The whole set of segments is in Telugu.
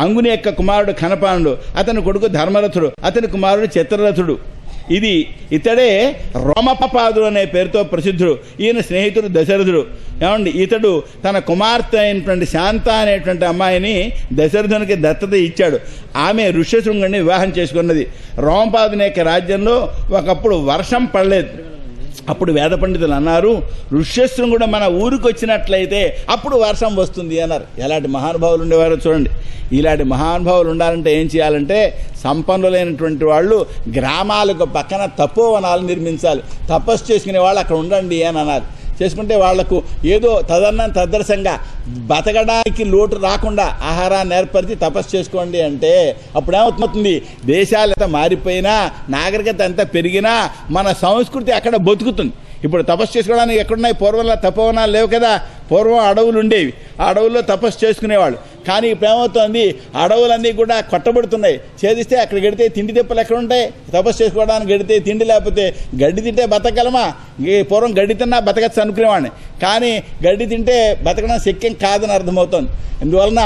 అంగుని యొక్క కుమారుడు కనపానుడు, అతని కొడుకు ధర్మరథుడు, అతని కుమారుడు చిత్రరథుడు. ఇతడే రోమపాదుడు అనే పేరుతో ప్రసిద్ధుడు. ఈయన స్నేహితుడు దశరథుడు. ఏమండి, ఇతడు తన కుమార్తె అయినటువంటి శాంత అనేటువంటి అమ్మాయిని దశరథునికి దత్తత ఇచ్చాడు. ఆమె ఋష్యశృంగుడిని వివాహం చేసుకున్నది. రోమపాదుని యొక్క రాజ్యంలో ఒకప్పుడు వర్షం పడలేదు. అప్పుడు వేద పండితులు అన్నారు, ఋష్యశృంగుడు మన ఊరికి వచ్చినట్లయితే అప్పుడు వర్షం వస్తుంది అన్నారు. ఎలాంటి మహానుభావులు ఉండేవారో చూడండి. ఇలాంటి మహానుభావులు ఉండాలంటే ఏం చేయాలంటే, సంపన్నులైనటువంటి వాళ్ళు గ్రామాలకు పక్కన తపోవనాలు నిర్మించాలి. తపస్సు చేసుకునే వాళ్ళు అక్కడ ఉండండి అని అన్నారు. చేసుకుంటే వాళ్లకు ఏదో తదర్శంగా బతకడానికి లోటు రాకుండా ఆహారాన్ని ఏర్పరిచి తపస్సు చేసుకోండి అంటే అప్పుడు ఏమవుతుంది, దేశాలు ఎంత మారిపోయినా, నాగరికత ఎంత పెరిగినా మన సంస్కృతి అక్కడ బతుకుతుంది. ఇప్పుడు తపస్సు చేసుకోవడానికి ఎక్కడున్నాయి? పూర్వంలో తపోవనాలు లేవు కదా. పూర్వం అడవులు ఉండేవి, ఆ అడవుల్లో తపస్సు చేసుకునేవాళ్ళు. కానీ ఇప్పుడు ఏమవుతోంది, అడవులన్నీ కూడా కొట్టబడుతున్నాయి. ఛేదిస్తే అక్కడ గడితే తిండి తిప్పలు ఎక్కడ ఉంటాయి? తపస్సు చేసుకోవడానికి గడితే తిండి లేకపోతే గడ్డి తింటే బతకగలమా? పూర్వం గడ్డి తిన్నా బతకచ్చు అనుకునేవాడిని, కానీ గడ్డి తింటే బతకడం శక్యం కాదని అర్థమవుతోంది. అందువలన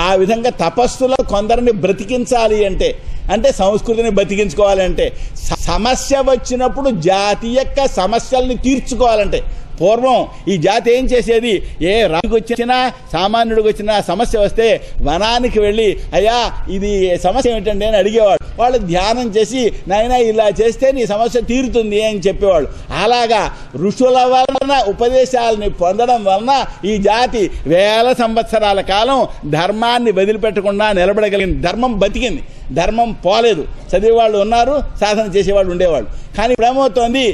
ఆ విధంగా తపస్సులో కొందరిని బ్రతికించాలి అంటే సంస్కృతిని బతికించుకోవాలంటే, సమస్య వచ్చినప్పుడు జాతి యొక్క సమస్యల్ని తీర్చుకోవాలంటే, పూర్వం ఈ జాతి ఏం చేసేది, ఏ రాజుకు వచ్చినా సామాన్యుడికి వచ్చినా సమస్య వస్తే వనానికి వెళ్ళి అయ్యా ఇది సమస్య ఏమిటండి అని అడిగేవాడు. వాళ్ళు ధ్యానం చేసి నాయనా ఇలా చేస్తే నీ సమస్య తీరుతుంది అని చెప్పేవాళ్ళు. అలాగా ఋషుల వలన ఉపదేశాలని పొందడం వలన ఈ జాతి వేల సంవత్సరాల కాలం ధర్మాన్ని వదిలిపెట్టకుండా నిలబడగలిగింది. ధర్మం బతికింది, ధర్మం పోలేదు. చదివేవాళ్ళు ఉన్నారు, సాధన చేసేవాళ్ళు ఉండేవాళ్ళు. కానీ ఇప్పుడు ఏమవుతోంది,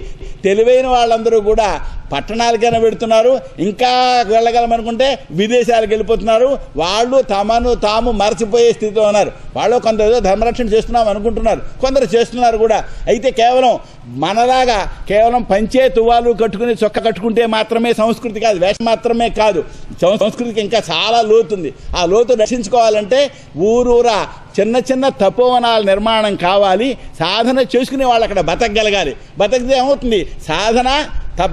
తెలివైన వాళ్ళందరూ కూడా పట్టణాలకైనా పెడుతున్నారు, ఇంకా వెళ్ళగలమనుకుంటే విదేశాలకు వెళ్ళిపోతున్నారు. వాళ్ళు తమను తాము మరచిపోయే స్థితిలో ఉన్నారు. వాళ్ళు కొందరు ధర్మరక్షణ చేస్తున్నాం అనుకుంటున్నారు, కొందరు చేస్తున్నారు కూడా. అయితే కేవలం మనలాగా కేవలం పంచే తువ్వాలు కట్టుకుని చొక్క కట్టుకుంటే మాత్రమే సంస్కృతి కాదు, వేషం మాత్రమే కాదు. సంస్కృతికి ఇంకా చాలా లోతుంది. ఆ లోతు రక్షించుకోవాలంటే ఊరూరా చిన్న చిన్న తపోవనాల నిర్మాణం కావాలి. సాధన చేసుకునే వాళ్ళు అక్కడ బతకగలగాలి. బతికితే ఏమవుతుంది, సాధన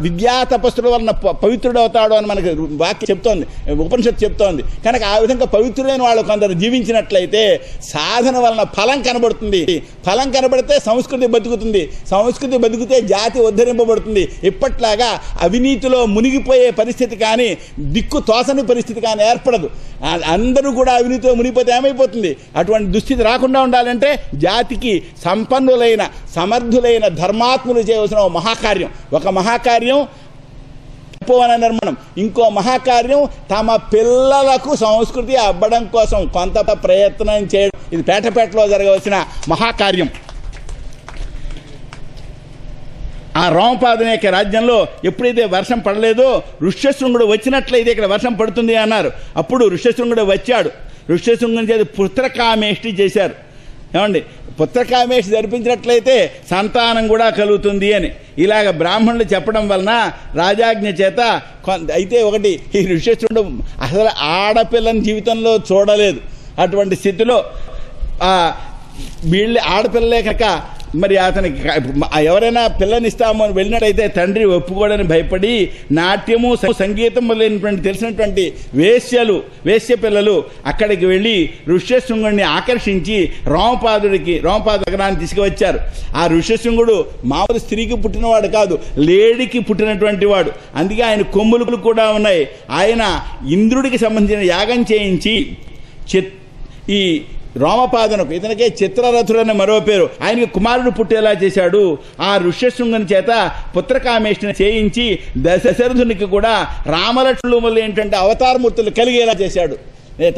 విద్యా తపస్సుల వలన పవిత్రుడు అవుతాడు అని మనకి వాక్యం చెప్తోంది, ఉపనిషత్తు చెప్తోంది. కనుక ఆ విధంగా పవిత్రులైన వాళ్ళు కొందరు జీవించినట్లయితే సాధన వలన ఫలం కనబడుతుంది. ఫలం కనబడితే సంస్కృతి బతుకుతుంది. సంస్కృతి బతికితే జాతి ఉద్ధరింపబడుతుంది. ఇప్పట్లాగా అవినీతిలో మునిగిపోయే పరిస్థితి కానీ, దిక్కు తోసని పరిస్థితి కానీ ఏర్పడదు. అందరూ కూడా అవినీతిలో మునిగిపోతే ఏమైపోతుంది? అటువంటి దుస్థితి రాకుండా ఉండాలంటే జాతికి సంపన్నులైన సమర్థులైన ధర్మాత్ములు చేయవలసిన మహాకార్యం. ఒక మహాకార్యం తపోవన నిర్మాణం, ఇంకో మహాకార్యం తమ పిల్లలకు సంస్కృతి అబ్బడం కోసం కొంత ప్రయత్నం చేయడం. ఇది పేటపేటలో జరగవలసిన మహాకార్యం. ఆ రోమపాదుని యొక్క రాజ్యంలో ఎప్పుడైతే వర్షం పడలేదో ఋష్యశృంగుడు వచ్చినట్లయితే ఇక్కడ వర్షం పడుతుంది అన్నారు. అప్పుడు ఋష్యశృంగుడు వచ్చాడు. ఋష్యశృంగుని చేసి పుత్రకామేష్టి చేశారు. ఏమండి, పుత్రకామేష్టి జరిపించినట్లయితే సంతానం కూడా కలుగుతుంది అని ఇలాగ బ్రాహ్మణులు చెప్పడం వలన రాజాజ్ఞ చేత అయితే ఒకటి, ఈ ఋష్యశృంగుడు అసలు ఆడపిల్లని జీవితంలో చూడలేదు. అటువంటి స్థితిలో వీళ్ళ ఆడపిల్లలే కనుక మరి అతనికి ఎవరైనా పిల్లనిస్తాము అని వెళ్ళినట్టయితే తండ్రి ఒప్పుకోవడానికి భయపడి నాట్యము సంగీతం మొదలైనటువంటి తెలిసినటువంటి వేశ్య పిల్లలు అక్కడికి వెళ్ళి ఋష్యశృంగుడిని ఆకర్షించి రోమపాద నగరాన్ని తీసుకువచ్చారు. ఆ ఋష్యశృంగుడు మామూలు స్త్రీకి పుట్టినవాడు కాదు, లేడికి పుట్టినటువంటి వాడు. అందుకే ఆయన కొమ్ములు కూడా ఉన్నాయి. ఆయన ఇంద్రుడికి సంబంధించిన యాగం చేయించి ఈ రోమపాదనకు, ఇతనికే చిత్రరథుడని మరో పేరు, ఆయనకి కుమారుడు పుట్టేలా చేశాడు. ఆ ఋష్యశృంగుని చేత పుత్రకామేష్టిని చేయించి దశరథునికి కూడా రామలక్ష్మణులు మొదలు ఏంటంటే అవతారమూర్తులు కలిగేలా చేశాడు.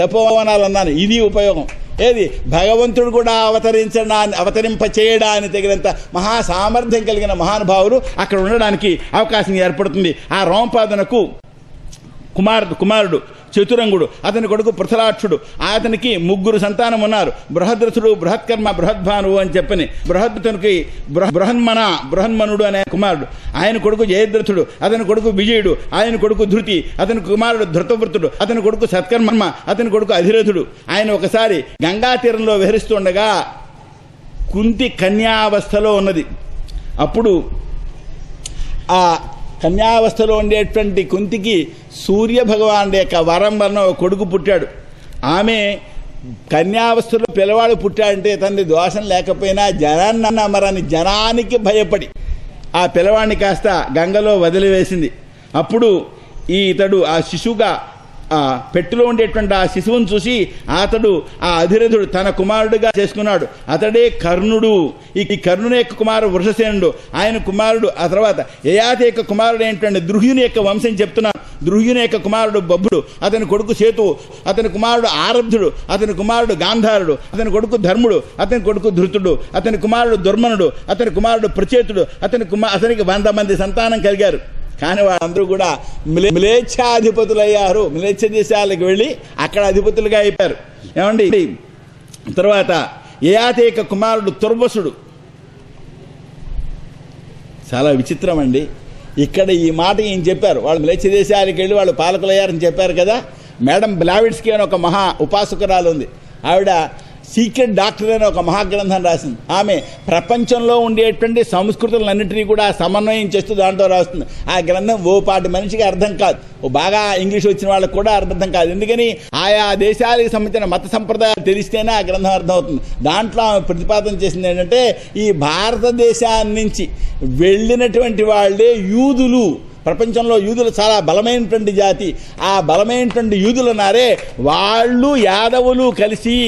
తపోవనాలు అన్నాను, ఇది ఉపయోగం. ఏది, భగవంతుడు కూడా అవతరింప చేయడానికి తగినంత మహా సామర్థ్యం కలిగిన మహానుభావులు అక్కడ ఉండడానికి అవకాశం ఏర్పడుతుంది. ఆ రోమపాదనకు కుమారుడు చతురంగుడు, అతని కొడుకు పృథలాక్షుడు. అతనికి 3 సంతానం ఉన్నారు. బృహద్రథుడు, బృహత్కర్మ, బృహద్భానువు అని చెప్పని. బృహద్రథునికి బృహన్మనుడు అనే కుమారుడు. ఆయన కొడుకు జయద్రథుడు, అతని కొడుకు విజయుడు, ఆయన కొడుకు ధృతి, అతని కుమారుడు ధృతవృత్తుడు, అతని కొడుకు సత్కర్మ, అతని కొడుకు అధిరథుడు. ఆయన ఒకసారి గంగా తీరంలో విహరిస్తుండగా కుంతి కన్యావస్థలో ఉన్నది. అప్పుడు ఆ కన్యావస్థలో ఉండేటువంటి కుంతికి సూర్య భగవానుడి యొక్క వరం వలన కొడుకు పుట్టాడు. ఆమె కన్యావస్థలో పిల్లవాడు పుట్టాడంటే తండ్రి దోషం లేకపోయినా జనానికి భయపడి ఆ పిల్లవాడిని కాస్త గంగలో వదిలివేసింది. అప్పుడు ఇతడు ఆ శిశువుగా ఆ పెట్టెలో ఉండేటువంటి ఆ శిశువును చూసి అతడు ఆ అధిరథుడు తన కుమారుడుగా చేసుకున్నాడు. అతడే కర్ణుడు. ఈ కర్ణుని యొక్క కుమారుడు వృషసేనుడు, ఆయన కుమారుడు. ఆ తర్వాత యయాతి యొక్క కుమారుడు ఏంటంటే ద్రుహ్యుని యొక్క వంశం చెప్తున్నాను. ద్రుహ్యుని యొక్క కుమారుడు బబ్బుడు, అతని కొడుకు సేతువు, అతని కుమారుడు ఆరబ్ధుడు, అతని కుమారుడు గాంధారుడు, అతని కొడుకు ధర్ముడు, అతని కొడుకు ధృతుడు, అతని కుమారుడు దుర్మనుడు, అతని కుమారుడు ప్రచేతుడు, అతనికి 100 మంది సంతానం కలిగారు. కానీ వాళ్ళందరూ కూడా మిలేచ్ఛాధిపతులయ్యారు. మిలేచ్ఛ దేశాలకు వెళ్ళి అక్కడ అధిపతులుగా అయిపోయారు. ఏమండి, తర్వాత యయాతి యొక్క కుమారుడు తుర్వసుడు. చాలా విచిత్రం అండి. ఇక్కడ ఈ మాట ఏం చెప్పారు, వాళ్ళు మిలేచ్ఛ దేశాలకు వెళ్ళి వాళ్ళు పాలకులయ్యారని చెప్పారు కదా. మేడం బ్లావిడ్స్కీ అని ఒక మహా ఉపాసకురాలు ఉంది. ఆవిడ సీక్రెట్ డాక్టర్ అని ఒక మహాగ్రంథం రాసింది. ఆమె ప్రపంచంలో ఉండేటువంటి సంస్కృతులన్నింటినీ కూడా సమన్వయం చేస్తూ దాంట్లో రాస్తుంది. ఆ గ్రంథం ఓ పాటి మనిషికి అర్థం కాదు, ఓ బాగా ఇంగ్లీష్ వచ్చిన వాళ్ళకి కూడా అర్థం కాదు. ఎందుకని ఆయా దేశాలకు సంబంధించిన మత సంప్రదాయాలు తెలిస్తేనే ఆ గ్రంథం అర్థం అవుతుంది. దాంట్లో ఆమె ప్రతిపాదన చేసింది ఏంటంటే, ఈ భారతదేశాన్ని నుంచి వెళ్ళినటువంటి వాళ్ళే యూదులు. ప్రపంచంలో యూదులు చాలా బలమైనటువంటి జాతి. ఆ బలమైనటువంటి యూదులున్నారే వాళ్ళు యాదవులు కలిసి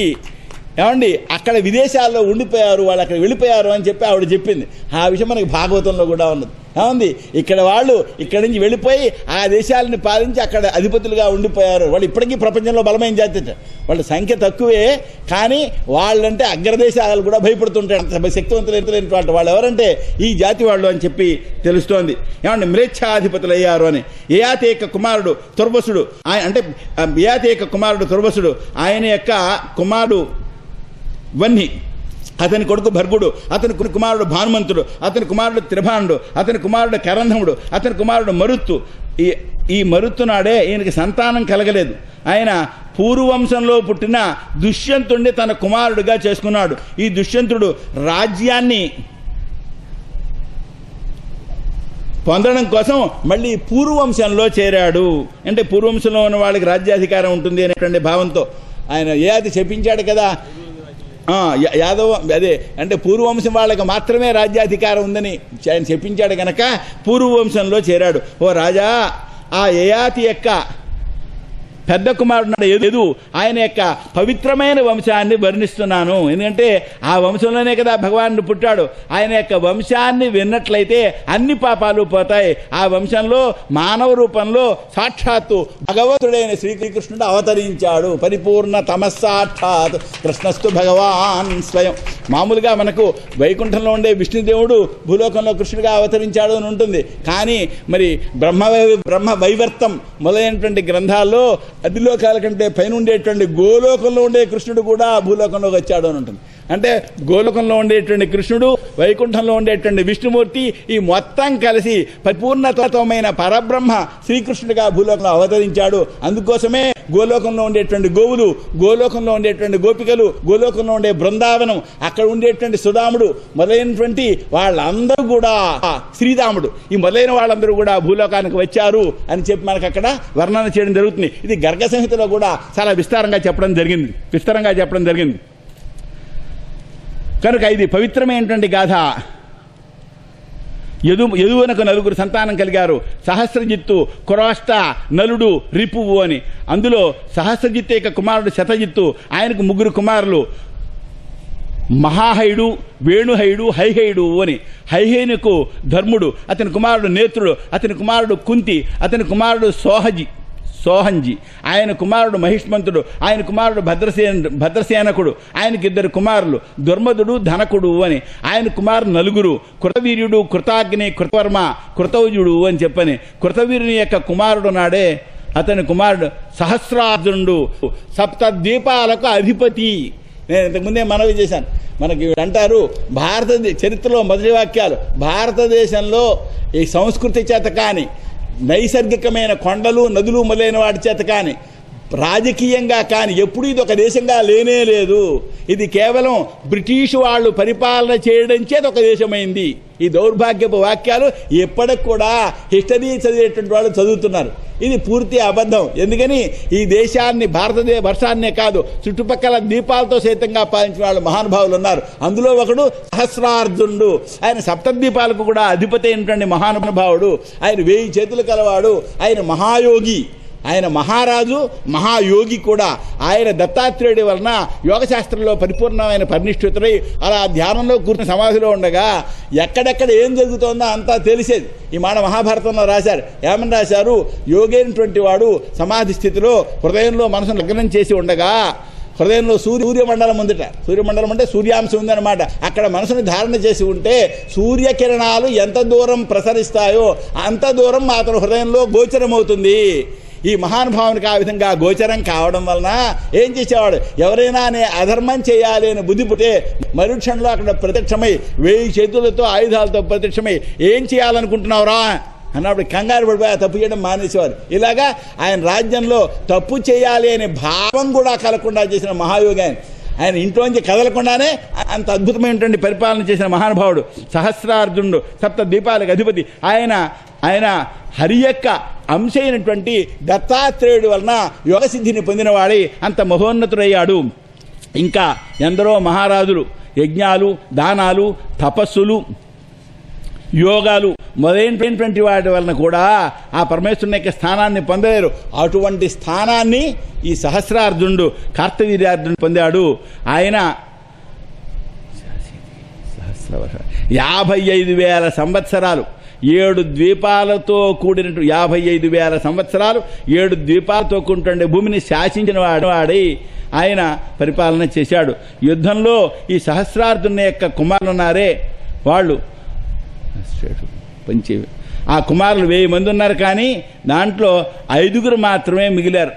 ఏమండి అక్కడ విదేశాల్లో ఉండిపోయారు, వాళ్ళు అక్కడ వెళ్ళిపోయారు అని చెప్పి ఆవిడ చెప్పింది. ఆ విషయం మనకి భాగవతంలో కూడా ఉన్నది. ఏమంది, ఇక్కడ వాళ్ళు ఇక్కడి నుంచి వెళ్ళిపోయి ఆ దేశాలను పాలించి అక్కడ అధిపతులుగా ఉండిపోయారు. వాళ్ళు ఇప్పటికీ ప్రపంచంలో బలమైన జాతి. వాళ్ళ సంఖ్య తక్కువే, కానీ వాళ్ళంటే అగ్రదేశాలు కూడా భయపడుతుంటారు. శక్తివంతులైనటువంటి వాళ్ళు ఎవరంటే ఈ జాతి వాళ్ళు అని చెప్పి తెలుస్తోంది. ఏమంటే మ్లేచ్ఛాధిపతులు అయ్యారు అని. యయాతి యొక్క కుమారుడు తుర్వసుడు, అంటే యయాతి యొక్క కుమారుడు తుర్వసుడు, ఆయన యొక్క కుమారుడు వన్ని, అతని కొడుకు భర్గుడు, అతని కుమారుడు భానుమంతుడు, అతని కుమారుడు త్రిభానుడు, అతని కుమారుడు కరంధముడు, అతని కుమారుడు మరుత్తు. ఈ మరుత్తు నాడే ఈయనకి సంతానం కలగలేదు. ఆయన పూర్వవంశంలో పుట్టిన దుష్యంతుడిని తన కుమారుడిగా చేసుకున్నాడు. ఈ దుష్యంతుడు రాజ్యాన్ని పొందడం కోసం మళ్ళీ పూర్వవంశంలో చేరాడు. అంటే పూర్వవంశంలో ఉన్న వాళ్ళకి రాజ్యాధికారం ఉంటుంది అనేటువంటి భావంతో ఆయన యయాతి చెప్పించాడు కదా. యాదవ అదే అంటే పూర్వవంశం వాళ్ళకి మాత్రమే రాజ్యాధికారం ఉందని ఆయన చెప్పించాడు కనుక పూర్వవంశంలో చేరాడు. ఓ రాజా, ఆ యయాతి యొక్క పెద్ద కుమారుడు యదు, ఆయన యొక్క పవిత్రమైన వంశాన్ని వర్ణిస్తున్నాను. ఎందుకంటే ఆ వంశంలోనే కదా భగవానుడు పుట్టాడు. ఆయన యొక్క వంశాన్ని విన్నట్లయితే అన్ని పాపాలు పోతాయి. ఆ వంశంలో మానవ రూపంలో సాక్షాత్తు భగవంతుడైన శ్రీకృష్ణుడు అవతరించాడు. పరిపూర్ణ తమస్సాక్షాత్ కృష్ణస్తు భగవాన్ స్వయం. మామూలుగా మనకు వైకుంఠంలో ఉండే విష్ణుదేవుడు భూలోకంలో కృష్ణుడిగా అవతరించాడు అని ఉంటుంది. కానీ మరి బ్రహ్మ వైవర్తం మొదలైనటువంటి గ్రంథాల్లో అధిలోకాల కంటే పైన ఉండేటువంటి గోలోకంలో ఉండే కృష్ణుడు కూడా భూలోకంలోకి వచ్చాడు అని ఉంటుంది. అంటే గోలోకంలో ఉండేటువంటి కృష్ణుడు, వైకుంఠంలో ఉండేటువంటి విష్ణుమూర్తి, ఈ మొత్తం కలిసి పరిపూర్ణతత్వమైన పరబ్రహ్మ శ్రీకృష్ణుడిగా భూలోకంలో అవతరించాడు. అందుకోసమే గోలోకంలో ఉండేటువంటి గోవులు, గోలోకంలో ఉండేటువంటి గోపికలు, గోలోకంలో ఉండే బృందావనం, అక్కడ ఉండేటువంటి సుధాముడు మొదలైనటువంటి వాళ్ళందరూ కూడా శ్రీరాముడు, ఈ మొదలైన వాళ్ళందరూ కూడా భూలోకానికి వచ్చారు అని చెప్పి మనకు అక్కడ వర్ణన చేయడం జరుగుతుంది. ఇది గర్గ సంహితలో కూడా చాలా విస్తారంగా చెప్పడం జరిగింది. కనుక ఇది పవిత్రమైనటువంటి గాథ. యదువునకు 9 సంతానం కలిగారు. సహస్రజిత్తు, కురాష్ట, నలుడు, రిపువు అని. అందులో సహస్రజిత్తు యొక్క కుమారుడు శతజిత్తు, ఆయనకు 3 కుమారులు, మహాహైడు, వేణుహైడు, హైహైడు అని. హైహైనుకు ధర్ముడు, అతని కుమారుడు నేత్రుడు, అతని కుమారుడు కుంతి, అతని కుమారుడు సోహంజి, ఆయన కుమారుడు మహిష్మంతుడు, ఆయన కుమారుడు భద్రసేనకుడు, ఆయనకి 2 కుమారులు, దుర్మదుడు, ధనకుడు అని. ఆయన కుమారుడు 4, కృతవీర్యుడు, కృతాగ్ని, కృతవర్మ, కృతౌజుడు అని చెప్పని. కృతవీరుని యొక్క కుమారుడు నాడే అతని కుమారుడు సహస్రార్జునుడు, 7 ద్వీపాలకు అధిపతి. నేను ఇంతకుముందే మనవి చేశాను. మనకి అంటారు చరిత్రలో మొదటి వాక్యాలు, భారతదేశంలో ఈ సంస్కృతి చేత కానీ, నైసర్గికమైన కొండలు, నదులు మొదలైన వాటి చేత కానీ, రాజకీయంగా కానీ ఎప్పుడు ఇది ఒక దేశంగా లేనే లేదు. ఇది కేవలం బ్రిటిష్ వాళ్ళు పరిపాలన చేయడం చేత ఒక దేశమైంది. ఈ దౌర్భాగ్యపు వాక్యాలు ఎప్పటికి కూడా హిస్టరీ చదివేటువంటి వాళ్ళు చదువుతున్నారు. ఇది పూర్తి అబద్ధం. ఎందుకని ఈ దేశాన్ని వర్షాన్నే కాదు చుట్టుపక్కల ద్వీపాలతో సైతంగా పాలించిన వాళ్ళు మహానుభావులు ఉన్నారు. అందులో ఒకడు సహస్రార్జునుడు. ఆయన సప్తద్వీపాలకు కూడా అధిపతి అయినటువంటి మహానుభావుడు. ఆయన 1000 చేతులు కలవాడు. ఆయన మహాయోగి. ఆయన మహారాజు, మహాయోగి కూడా. ఆయన దత్తాత్రేయుడి వలన యోగశాస్త్రంలో పరిపూర్ణమైన పరినిష్ఠితుడై అలా ధ్యానంలో కూర్చుని సమాధిలో ఉండగా ఎక్కడెక్కడ ఏం జరుగుతోందో అంతా తెలిసేది. ఈ మాట మహాభారతంలో రాశారు. ఏమని రాశారు? యోగైనటువంటి వాడు సమాధి స్థితిలో హృదయంలో మనసును లగ్నం చేసి ఉండగా హృదయంలో సూర్యమండలం ఉందిట. సూర్యమండలం అంటే సూర్యాంశం ఉందన్నమాట. అక్కడ మనసును ధారణ చేసి ఉంటే సూర్యకిరణాలు ఎంత దూరం ప్రసరిస్తాయో అంత దూరం అతను హృదయంలో గోచరమవుతుంది. ఈ మహానుభావునికి ఆ విధంగా గోచరం కావడం వలన ఏం చేసేవాడు? ఎవరైనా అధర్మం చేయాలి అని బుద్ధి పుట్టే మరుక్షణంలో అక్కడ ప్రత్యక్షమై 1000 చేతులతో ఆయుధాలతో ప్రత్యక్షమై ఏం చేయాలనుకుంటున్నావురా అన్నప్పుడు కంగారు పడిపోయి ఆ తప్పు చేయడం మానేసేవారు. ఇలాగా ఆయన రాజ్యంలో తప్పు చేయాలి అనే భావం కూడా కలగకుండా చేసిన మహాయోగి ఆయన. ఆయన ఇంట్లోంచి కదలకుండానే అంత అద్భుతమైనటువంటి పరిపాలన చేసిన మహానుభావుడు సహస్రార్జునుడు, సప్త ద్వీపాలకు అధిపతి. ఆయన హరి యొక్క అంశ అయినటువంటి దత్తాత్రేయుడి వలన యోగసిద్ధిని పొందినవాడై అంత మహోన్నతుడయ్యాడు. ఇంకా ఎందరో మహారాజులు యజ్ఞాలు, దానాలు, తపస్సులు, యోగాలు మొదలైనటువంటి వాటి వలన కూడా ఆ పరమేశ్వరుని యొక్క స్థానాన్ని పొందలేరు. అటువంటి స్థానాన్ని ఈ సహస్రార్జునుడు, కార్తవీర్యార్జునుడు పొందాడు. ఆయన 55,000 సంవత్సరాలు 7 ద్వీపాలతో కూడినట్టు 55,000 సంవత్సరాలు 7 ద్వీపాలతో కూడుతుండే భూమిని శాసించిన వాడై ఆయన పరిపాలన చేశాడు. యుద్ధంలో ఈ సహస్రార్జునుని యొక్క కుమారులు ఉన్నారే వాళ్ళు ఆ కుమారులు 1000 మంది ఉన్నారు. కానీ దాంట్లో 5 మాత్రమే మిగిలారు.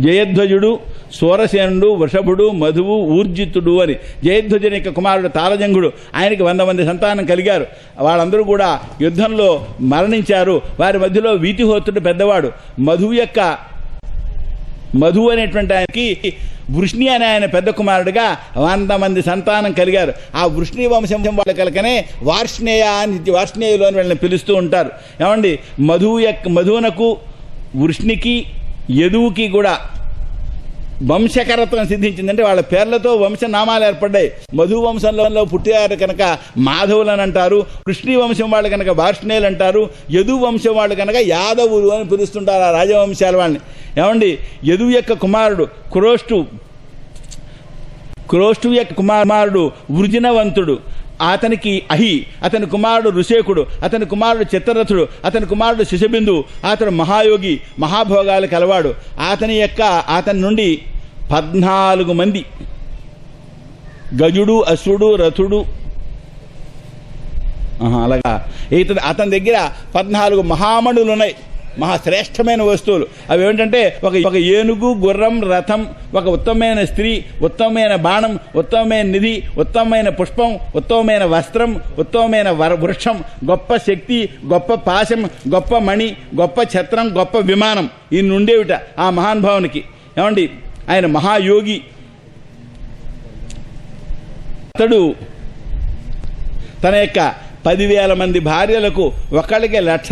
జయధ్వజుడు, సూరసేనుడు, వృషభుడు, మధువు, ఊర్జితుడు అని. జయధ్వజుని యొక్క కుమారుడు తారజంగుడు. ఆయనకి 100 మంది సంతానం కలిగారు. వాళ్ళందరూ కూడా యుద్ధంలో మరణించారు. వారి మధ్యలో వీతిహోత్రుడు పెద్దవాడు. మధు అనేటువంటి ఆయనకి వృష్ణి అనే ఆయన పెద్ద కుమారుడుగా 100 మంది సంతానం కలిగారు. ఆ వృష్ణి వంశం వాళ్ళ కలకనే వార్ష్ణేయ అని వార్ష్ణేయులు అని వీళ్ళని పిలుస్తూ ఉంటారు. ఏమండి, మధువునకు, వృష్ణికి, యదువుకి కూడా వంశకరత్వం సిద్ధించిందంటే వాళ్ళ పేర్లతో వంశనామాలు ఏర్పడ్డాయి. మధు వంశంలో పుట్టారు కనుక మాధవులని అంటారు. కృష్ణి వంశం వాళ్ళు కనుక వార్ష్ణేయులు అంటారు. యదు వంశం వాళ్ళు కనుక యాదవులు అని పిలుస్తుంటారు ఆ రాజవంశాల వాళ్ళని. ఏమండి, యదువు యొక్క కుమారుడు క్రోష్టు యొక్క కుమారుడు వృజినవంతుడు. అతనికి అహి, అతని కుమారుడు ఋషేకుడు, అతని కుమారుడు చిత్రరథుడు, అతని కుమారుడు శిశబిందు. అతడు మహాయోగి, మహాభోగాలు కలవాడు. అతని నుండి 14 మంది గజుడు, అశ్వుడు, రథుడు, అలాగా అతని దగ్గర 14 మహామణులు ఉన్నాయి. మహాశ్రేష్టమైన వస్తువులు. అవి ఏమిటంటే ఒక ఏనుగు, గుర్రం, రథం, ఒక ఉత్తమమైన స్త్రీ, ఉత్తమమైన బాణం, ఉత్తమమైన నిధి, ఉత్తమమైన పుష్పం, ఉత్తమమైన వస్త్రం, ఉత్తమమైన వృక్షం, గొప్ప శక్తి, గొప్ప పాశం, గొప్ప మణి, గొప్ప ఛత్రం, గొప్ప విమానం. ఇన్ని ఉండేవిట ఆ మహానుభావునికి. ఏమండి, ఆయన మహాయోగి. అతడు తన యొక్క 10,000 మంది భార్యలకు ఒకళ్ళకి లక్ష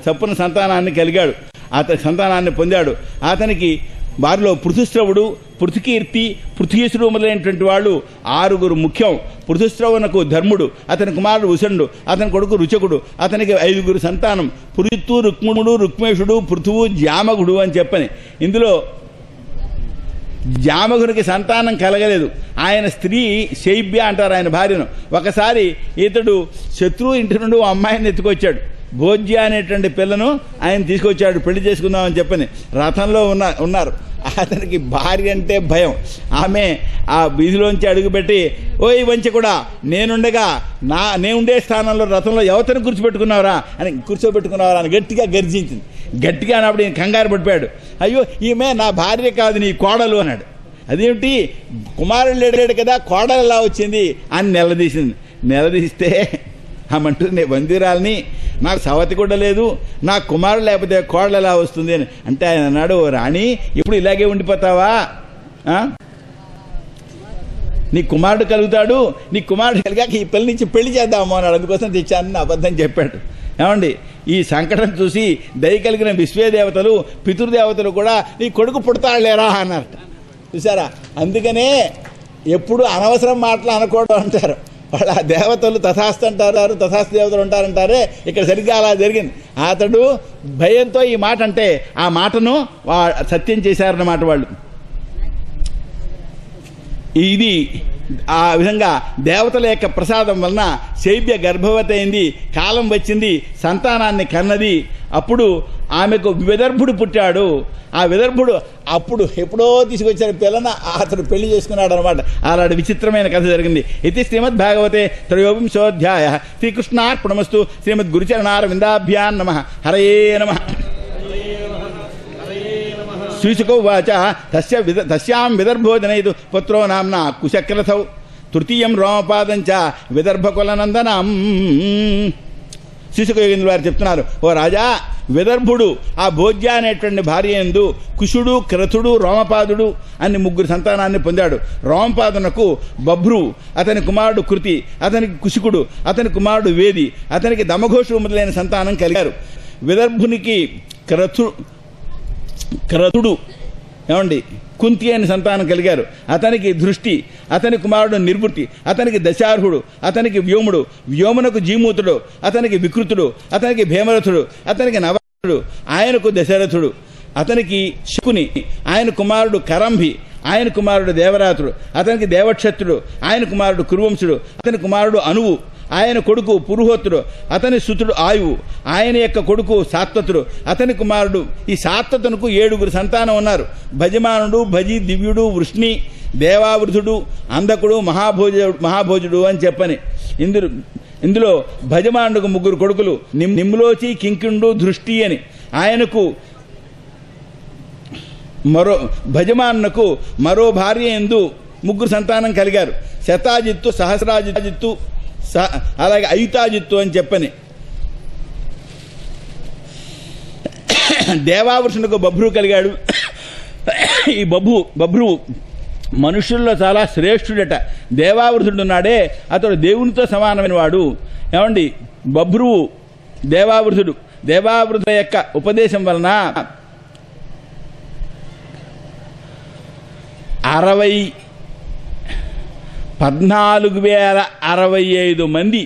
చప్పున సంతానాన్ని కలిగాడు. అతని సంతానాన్ని పొందాడు. అతనికి వారిలో పృథుస్రవుడు, పృథుకీర్తి, పృథుగీసుడు మొదలైనటువంటి వాళ్ళు 6 ముఖ్యం. పృథుస్రవునకు ధర్ముడు, అతని కుమారుడు ఉషణుడు, అతని కొడుకు రుచకుడు. అతనికి 5 సంతానం. పురిత్తు, రుక్ముడు, రుక్మేషుడు, పృథువు, జామగుడు అని చెప్పని. ఇందులో జామగునికి సంతానం కలగలేదు. ఆయన స్త్రీ శైబ్య అంటారు ఆయన భార్యను. ఒకసారి ఇతడు శత్రువు ఇంటి నుండి అమ్మాయిని ఎత్తుకొచ్చాడు. భోజ్య అనేటువంటి పిల్లను ఆయన తీసుకొచ్చాడు పెళ్లి చేసుకుందామని చెప్పని. రథంలో ఉన్నారు. అతనికి భార్య అంటే భయం. ఆమె ఆ వీధిలోంచి అడుగుపెట్టి, ఓయ్ వంచకుడా, నేనుండగా నేనుండే స్థానంలో రథంలో ఎవరిని కూర్చోబెట్టుకున్నావరా అని గట్టిగా గర్జించింది. గట్టిగా అన్నప్పుడు ఈయన కంగారు పడిపోయాడు. అయ్యో, ఈమె నా భార్య కాదు, నీ కోడలు అన్నాడు. అదేమిటి, కుమారుడు లేడు కదా, కోడలు ఎలా వచ్చింది అని నిలదీసింది. నిలదీస్తే ఆమంటుంది వందిరాల్ని నాకు సవతి కూడా లేదు, నాకు కుమారుడు లేకపోతే కోడలు ఎలా వస్తుంది అని అంటే ఆయన అన్నాడు, రాణి ఇప్పుడు ఇలాగే ఉండిపోతావా? నీ కుమారుడు కలుగుతాడు, నీ కుమారుడు కలిగాక ఈ పిల్ల నుంచి పెళ్లి చేద్దాము అన్నాడు. అందుకోసం తెచ్చానని అబద్ధం చెప్పాడు. ఏమండి, ఈ సంకటం చూసి దయ కలిగిన విశ్వేదేవతలు పితృదేవతలు కూడా నీ కొడుకు పుడతాడులేరా అన్నారట. చూసారా, అందుకనే ఎప్పుడు అనవసరం మాటలు అనకూడదు అంటారు. వాళ్ళ దేవతలు తథాస్తు అంటారు, తథాస్తు దేవతలు ఉంటారంటారే, ఇక్కడ సరిగ్గా అలా జరిగింది. అతడు భయంతో ఈ మాట అంటే ఆ మాటను సత్యం చేశారన్నమాట వాళ్ళు. ఇది ఆ విధంగా దేవతల యొక్క ప్రసాదం వలన శైబ్య గర్భవతి అయింది, కాలం వచ్చింది, సంతానాన్ని కన్నది. అప్పుడు ఆమెకు విదర్భుడు పుట్టాడు. ఆ విదర్భుడు అప్పుడు ఎప్పుడో తీసుకొచ్చిన పిల్లని అతడు పెళ్లి చేసుకున్నాడు అనమాట. అలాంటి విచిత్రమైన కథ జరిగింది. ఇది శ్రీమద్ భాగవతే త్రయోవింశోధ్యాయ. శ్రీకృష్ణార్పణమస్తు. శ్రీమద్ గురుచరణారవిందాభ్యాం నమః. హరయే నమః. శ్రీశుకోవాచ తస్యాం విదర్భో జనయతు పుత్రో నామ్నా కుశక్రథౌ తృతీయం రోమపాదంచ విదర్భకులనందనం. శ్రీశుకయోగేంద్రుల వారు చెప్తున్నారు, ఓ రాజా, విదర్భుడు ఆ భోజ్య అనేటువంటి భార్య యందు కుశుడు, క్రతుడు, రోమపాదుడు అన్ని 3 సంతానాన్ని పొందాడు. రోమపాదునకు బభ్రు, అతని కుమారుడు కృతి, అతనికి కుశికుడు, అతని కుమారుడు వేది, అతనికి దమఘోషుడు మొదలైన సంతానం కలిగారు. విదర్భునికి క్రతుడు ఏమండి కుంతి అని సంతానం కలిగారు. అతనికి దృష్టి, అతని కుమారుడు నిర్వృత్తి, అతనికి దశార్హుడు, అతనికి వ్యోముడు, వ్యోమునకు జీమూతుడు, అతనికి వికృతుడు, అతనికి భీమరథుడు, అతనికి నవరథుడు, ఆయనకు దశరథుడు, అతనికి శకుని, ఆయన కుమారుడు కరంభి, ఆయన కుమారుడు దేవరాతుడు, అతనికి దేవక్షత్రుడు, ఆయన కుమారుడు కురువంశుడు, అతని కుమారుడు అనువు, ఆయన కొడుకు పురుహోత్రుడు, అతని సుతుడు ఆయువు, ఆయన యొక్క కొడుకు సాత్వతుడు, అతని కుమారుడు. ఈ సాత్వతునకు 7 సంతానం ఉన్నారు. భజమానుడు, భజి, దివ్యుడు, వృష్ణి, దేవావృధుడు, అంధకుడు, మహాభోజుడు అని చెప్పని. ఇందులో భజమానుడుకు 3 కొడుకులు, నిమ్లోచి, కింకిండు, దృష్టి అని. ఆయనకు భజమానునకు మరో భార్య యందు 3 సంతానం కలిగారు. శతాజిత్తు, సహస్రాజిత్తు, అలాగే అయుతాజిత్తు అని చెప్పని. దేవావృషునకు బభ్రు కలిగాడు. ఈ బభ్రువు మనుషుల్లో చాలా శ్రేష్ఠుడట. దేవావృతుడు ఉన్నాడే, అతడు దేవునితో సమానమైన వాడు. ఏమండి, బభ్రువు దేవావృతుడు. దేవావృతుల యొక్క ఉపదేశం వలన 14,065 మంది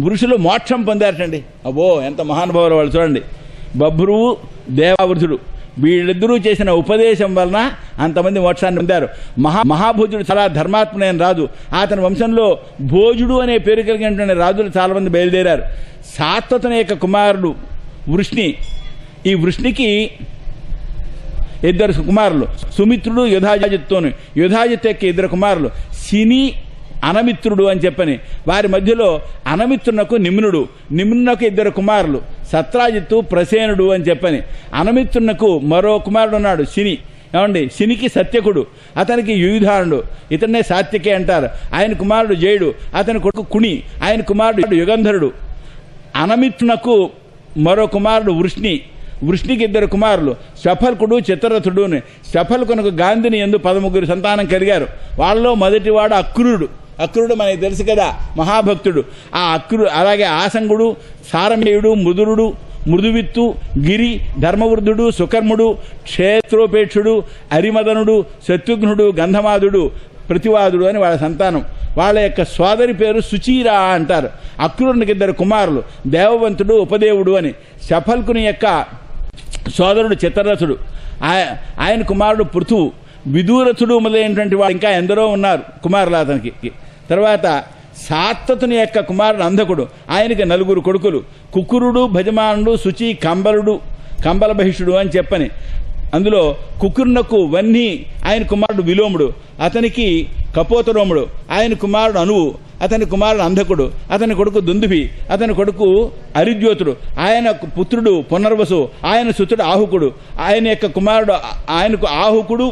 పురుషులు మోక్షం పొందారటండి. అబ్బో, ఎంత మహానుభావులు వాళ్ళు చూడండి. బభ్రువు, దేవావృతుడు వీళ్ళిద్దరూ చేసిన ఉపదేశం వలన అంతమంది మోక్షాన్ని పొందారు. మహాభోజుడు చాలా ధర్మాత్ముడైన రాజు. అతని వంశంలో భోజుడు అనే పేరు కలిగినటువంటి రాజులు చాలా మంది బయలుదేరారు. సాత్వతుని యొక్క కుమారుడు వృష్ణి. ఈ వృష్ణికి 2 కుమారులు, సుమిత్రుడు, యుధాజిత్తును. యుధాజిత్తు యొక్క 2 కుమారులు సిని, అనమిత్రుడు అని చెప్పని. వారి మధ్యలో అనమిత్రునకు నిమ్నుడు, నిమ్నునకు 2 కుమారులు సత్రాజిత్తు, ప్రసేనుడు అని చెప్పని. అనమిత్రునకు మరో కుమారుడు ఉన్నాడు సిని. ఏమండి, సినికి సత్యకుడు, అతనికి యుయుధానుడు, ఇతన్నే సాత్యకే అంటారు. ఆయన కుమారుడు జయుడు, అతని కొడుకు కుణి, ఆయన కుమారుడు యుగంధరుడు. అనమిత్రునకు మరో కుమారుడు వృష్ణి. వృష్ణికి 2 కుమారులు శఫల్కుడు, చిత్రరథుడు. శఫల్కునకు గాంధిని యందు 13 సంతానం కలిగారు. వాళ్ళలో మొదటివాడు అక్రూరుడు. అక్రూరుడు మనకి తెలుసు కదా, మహాభక్తుడు. ఆ అలాగే ఆసంగుడు, సారమేయుడు, మృదురుడు, మృదువిత్తు, గిరి, ధర్మవృద్ధుడు, సుకర్ముడు, క్షేత్రోపేక్షుడు, అరిమదనుడు, శత్రుఘ్నుడు, గంధమాదుడు, ప్రతివాదుడు అని వాళ్ళ సంతానం. వాళ్ళ యొక్క సోదరి పేరు సుచీర అంటారు. అక్రూరునికి 2 కుమారులు దేవవంతుడు, ఉపదేవుడు అని. శఫల్కుని యొక్క సోదరుడు చిత్రరథుడు, ఆయన కుమారుడు పృథువు, విదూరథుడు మొదలైనటువంటి వాళ్ళు ఇంకా ఎందరో ఉన్నారు కుమారులు అతనికి. తర్వాత సాత్వతుని యొక్క కుమారుడు అంధకుడు, ఆయనకి 4 కొడుకులు కుకురుడు, భజమానుడు, శుచి, కంబల బహిషుడు అని చెప్పని. అందులో కుకురునకు వన్ని, ఆయన కుమారుడు విలోముడు, అతనికి కపోతరోముడు, ఆయన కుమారుడు అనువు, అతని కుమారుడు అంధకుడు, అతని కొడుకు దుందుభి, అతని కొడుకు అరిద్యోతుడు, ఆయన పుత్రుడు పునర్వసు, ఆయన సుతుడు ఆహుకుడు, ఆయన యొక్క కుమారుడు ఆయనకు ఆహుకుడు,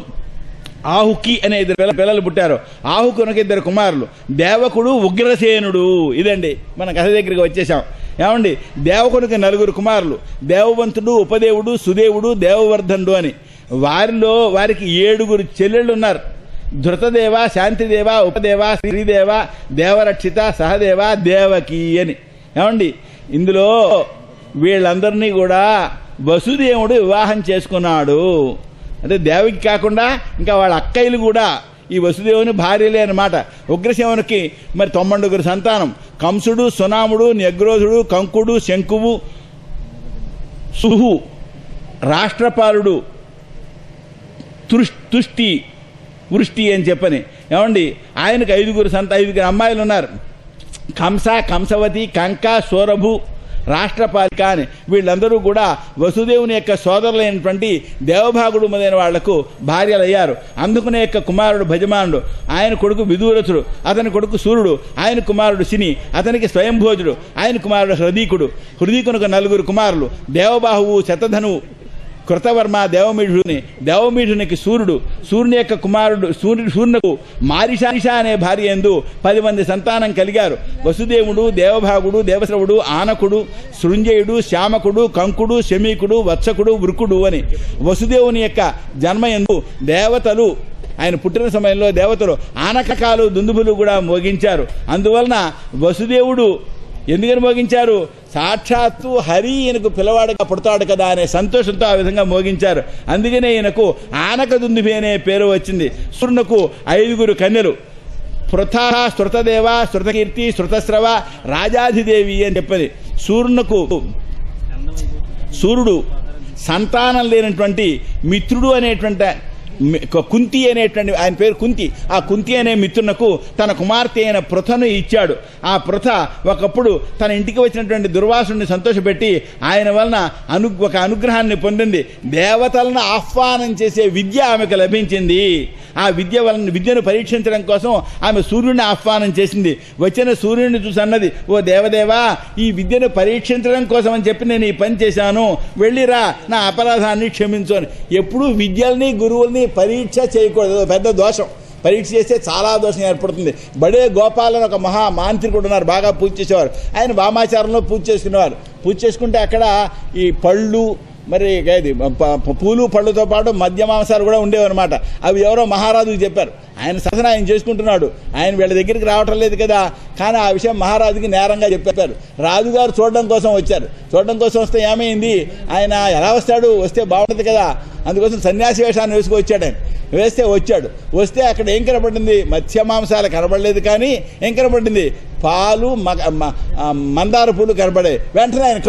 ఆహుకి అనే 2 పిల్లలు పుట్టారు. ఆహుకునకు 2 కుమారులు, దేవకుడు, ఉగ్రసేనుడు. ఇదండి మన కథ దగ్గరికి వచ్చేసాం. ఏమండి, దేవకునికి 4 కుమారులు, దేవవంతుడు, ఉపదేవుడు, సుదేవుడు, దేవవర్ధనుడు అని. వారికి 7 చెల్లెళ్ళు ఉన్నారు. ధృతదేవ, శాంతిదేవ, ఉపదేవ, శ్రీదేవ, దేవరక్షిత, సహదేవ, దేవకి అని. ఏమండి, ఇందులో వీళ్ళందరినీ కూడా వసుదేవుడు వివాహం చేసుకున్నాడు. అంటే దేవకి కాకుండా ఇంకా వాళ్ళ అక్కయ్యలు కూడా ఈ వసుదేవుని భార్యలే అన్నమాట. ఉగ్రసేనునికి మరి 99 సంతానం. కంసుడు, సునాముడు, న్యగ్రోధుడు, కంకుడు, శంకువు, సుహు, రాష్ట్రపాలుడు, తుష్టి, వృష్టి అని చెప్పని. ఏమండి, ఆయనకు 5 అమ్మాయిలు ఉన్నారు. కంస, కంసవతి, కంక, సోరభు, రాష్ట్రపాలిక అని. వీళ్ళందరూ కూడా వసుదేవుని యొక్క సోదరులైనటువంటి దేవభాగుడు మొదలైన వాళ్లకు భార్యలయ్యారు. అందుకునే యొక్క కుమారుడు భజమానుడు, ఆయన కొడుకు విదూరథుడు, అతని కొడుకు సూర్యుడు, ఆయన కుమారుడు శని, అతనికి స్వయంభోజుడు, ఆయన కుమారుడు హృదీకుడు. హృదీకునకు 4 కుమారులు, దేవబాహువు, శతధనువు, కృతవర్మ, దేవమీఢునికి సూర్యుడు, సూర్యుని యొక్క కుమారుడు సూర్యునకు మారిషా అనే భార్య యందు 10 మంది సంతానం కలిగారు. వసుదేవుడు, దేవభాగుడు, దేవశ్రవుడు, ఆనకుడు, సృంజయుడు, శ్యామకుడు, కంకుడు, శమీకుడు, వత్సకుడు, వృకుడు అని. వసుదేవుని యొక్క జన్మయందు దేవతలు, ఆయన పుట్టిన సమయంలో దేవతలు ఆనకకాలు, దుందుబులు కూడా మోగించారు. అందువలన వసుదేవుడు ఎందుకని మోగించారు? సాక్షాత్తు హరి ఈయనకు పిల్లవాడుగా పుడతాడు కదా అనే సంతోషంతో ఆ విధంగా మోగించారు. అందుకనే ఈయనకు ఆనక దుందుభి అనే పేరు వచ్చింది. సూర్యునకు 5 కన్యలు, పృథ, శృతదేవ, శృతకీర్తి, శృతస్రవ, రాజాధిదేవి అని చెప్పని. సూర్యుడు సంతానం లేనటువంటి మిత్రుడు అనేటువంటి కుంతి అనేటువంటి, ఆయన పేరు కుంతి, ఆ కుంతి అనే మిత్రునకు తన కుమార్తె అయిన పృథను ఇచ్చాడు. ఆ పృథ ఒకప్పుడు తన ఇంటికి వచ్చినటువంటి దుర్వాసుని సంతోషపెట్టి ఆయన వలన ఒక అనుగ్రహాన్ని పొందింది. దేవతలను ఆహ్వానం చేసే విద్య ఆమెకు లభించింది. ఆ విద్యను పరీక్షించడం కోసం ఆమె సూర్యుడిని ఆహ్వానం చేసింది. వచ్చిన సూర్యుడిని చూసి అన్నది, ఓ దేవదేవా, ఈ విద్యను పరీక్షించడం కోసం అని చెప్పి నేను ఈ పని చేశాను, వెళ్ళిరా, నా అపరాధాన్ని క్షమించు అని. ఎప్పుడూ విద్యల్ని గురువుల్ని పరీక్ష చేయకూడదు, పెద్ద దోషం. పరీక్ష చేస్తే చాలా దోషం ఏర్పడుతుంది. బడే గోపాలని ఒక మహా మాంత్రికుడు ఉన్నారు, బాగా పూజ చేసేవారు. ఆయన వామాచారంలో పూజ చేసుకునేవారు. పూజ చేసుకుంటే అక్కడ ఈ పళ్ళు, మరి పూలు పళ్ళుతో పాటు మద్య మాంసాలు కూడా ఉండేవన్నమాట. అవి ఎవరో మహారాజుకి చెప్పారు. ఆయన సదన ఆయన చేసుకుంటున్నాడు, ఆయన వీళ్ళ దగ్గరికి రావటం లేదు కదా. కానీ ఆ విషయం మహారాజుకి నేరంగా చెప్పారు. రాజుగారు చూడడం కోసం వచ్చారు. చూడడం కోసం వస్తే ఏమైంది, ఆయన ఎలా వస్తాడు, వస్తే బాగుంటుంది కదా, అందుకోసం సన్యాసి వేషాన్ని వేసుకు వచ్చాడు. ఆయన వస్తే అక్కడ ఏం కనపడింది, మత్స్య మాంసాలు కనబడలేదు. కానీ ఏం కనపడింది, పాలు, మందార పూలు కనపడాయి. వెంటనే ఆయన